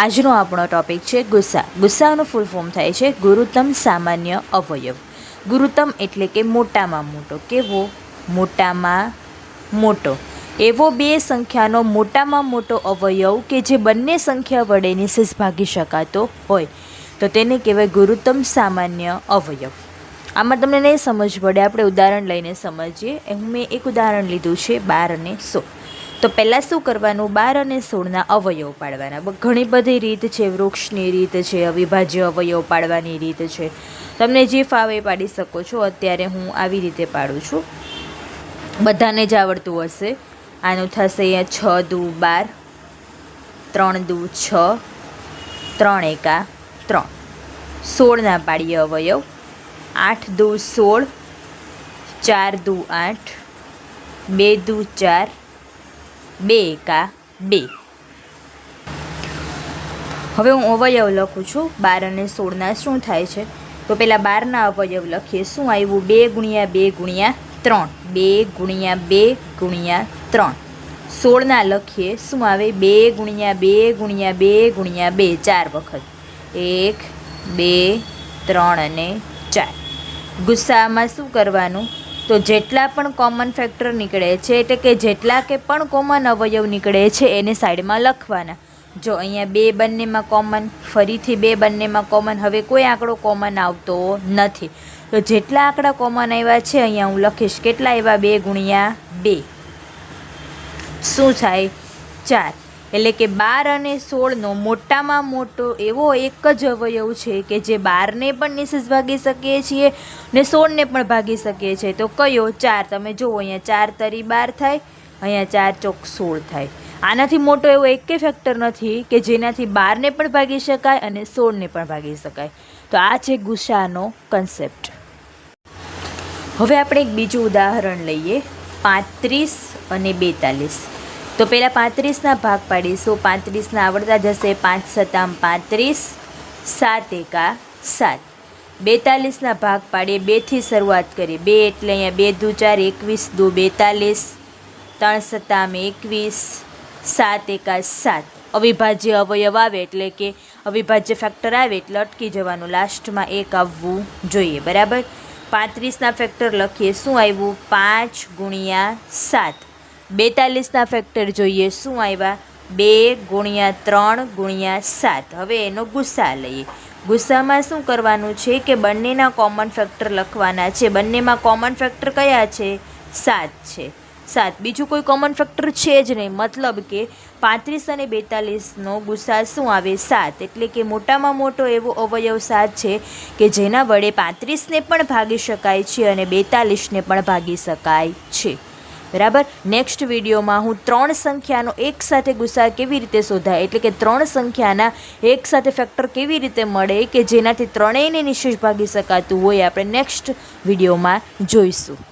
આજનો આપણો ટોપિક છે ગુસ્સા. ગુસ્સાનું ફૂલ ફોર્મ થાય છે ગુરુત્તમ સામાન્ય અવયવ. ગુરુત્તમ એટલે કે મોટામાં મોટો. કેવો? મોટામાં મોટો. એવો બે સંખ્યાનો મોટામાં મોટો અવયવ કે જે બંને સંખ્યા વડે નિશેષ ભાગી શકાતો હોય તો તેને કહેવાય ગુરુત્તમ સામાન્ય અવયવ. આમાં તમને નહીં સમજ પડે, આપણે ઉદાહરણ લઈને સમજીએ. મેં એક ઉદાહરણ લીધું છે 12 અને 16. તો પહેલાં શું કરવાનું? 12 અને 16ના અવયવ પાડવાના. ઘણી બધી રીત છે, વૃક્ષની રીત છે, અવિભાજ્ય અવયવ પાડવાની રીત છે, તમને જે ફાવે પાડી શકો છો. અત્યારે હું આવી રીતે પાડું છું, બધાને જ આવડતું હશે. આનું થશે અહીંયા 6 દુ 12, 3 દુ 6, 3 એકા 3. 16ના પાડીએ અવયવ. 8 દુ 16, 4 દુ 8, 2 દુ 4, 2 એકા 2. હવે હું અવયવ લખું છું 12 અને 16ના. શું થાય છે તો પહેલાં 12ના અવયવ લખીએ. શું આવ્યું? 2 ગુણ્યા 2 ગુણ્યા 3. 2 ગુણ્યા 2 ગુણ્યા 3. 16ના લખીએ. શું આવે? 2 ગુણ્યા 2 ગુણ્યા 2 ગુણ્યા 2 4 વખત. 1 2 3 અને 4. ગુસ્સામાં શું કરવાનું? તો જેટલા પણ કોમન ફેક્ટર નીકળે છે, એટલે કે જેટલા કે પણ કોમન અવયવ નીકળે છે એને સાઈડમાં લખવાના. જો અહીંયા 2 બંનેમાં કોમન, ફરીથી 2 બંનેમાં કોમન, હવે કોઈ આંકડો કોમન આવતો નથી. તો જેટલા આંકડા કોમન આવ્યા છે અહીંયા હું લખીશ. કેટલા આવ્યા? 2 ગુણ્યા 2 શું થાય? 4. એટલે કે 12 અને 16નો મોટામાં મોટો એવો એક જ અવયવ છે કે જે 12ને પણ નિશેષ ભાગી શકીએ છીએ ને 16ને પણ ભાગી શકીએ છીએ. તો કયો? 4. તમે જુઓ અહીંયા 4 તરી 12 થાય, અહીંયા 4 ચોક 16 થાય. આનાથી મોટો એવો એક ફેક્ટર નથી કે જેનાથી 12ને પણ ભાગી શકાય અને 16ને પણ ભાગી શકાય. તો આ છે ગુસ્સાનો કન્સેપ્ટ. હવે આપણે એક બીજું ઉદાહરણ લઈએ, 35 અને 42. તો પહેલાં 35ના ભાગ પાડીશું. 35ના આવડતા જશે. 5 સતામ 35, 7 એકા 7. 42ના ભાગ પાડીએ. 2થી શરૂઆત કરીએ. 2 એટલે અહીંયા 2 દુ 4, 21 દુ 42, 3 સતામ 21, 7 એકા 7. અવિભાજ્ય અવયવ આવે એટલે કે અવિભાજ્ય ફેક્ટર આવે એટલે અટકી જવાનું, લાસ્ટમાં 1 આવવું જોઈએ. બરાબર. 35ના ફેક્ટર લખીએ. શું આવ્યું? 5 ગુણ્યા 7. 42ના ફેક્ટર જોઈએ. શું આવ્યા? 2 ગુણ્યા 3 ગુણ્યા 7. હવે એનો ગુસ્સા લઈએ. ગુસ્સામાં શું કરવાનું છે કે બંનેના કોમન ફેક્ટર લખવાના છે. બંનેમાં કોમન ફેક્ટર કયા છે? 7 છે. 7, બીજું કોઈ કોમન ફેક્ટર છે જ નહીં. મતલબ કે 35 અને 42નો ગુસ્સા શું આવે? 7. એટલે કે મોટામાં મોટો એવો અવયવ 7 છે કે જેના વડે 35ને પણ ભાગી શકાય છે અને 42ને પણ ભાગી શકાય છે. બરાબર. નેક્સ્ટ વિડીયોમાં હું 3 સંખ્યાનો એકસાથે ગુસ્સા કેવી રીતે શોધાય, એટલે કે 3 સંખ્યાના એકસાથે ફેક્ટર કેવી રીતે મળે કે જેનાથી ત્રણેયને નિશેષ ભાગી શકાતું હોય, આપણે નેક્સ્ટ વિડીયોમાં જોઈશું.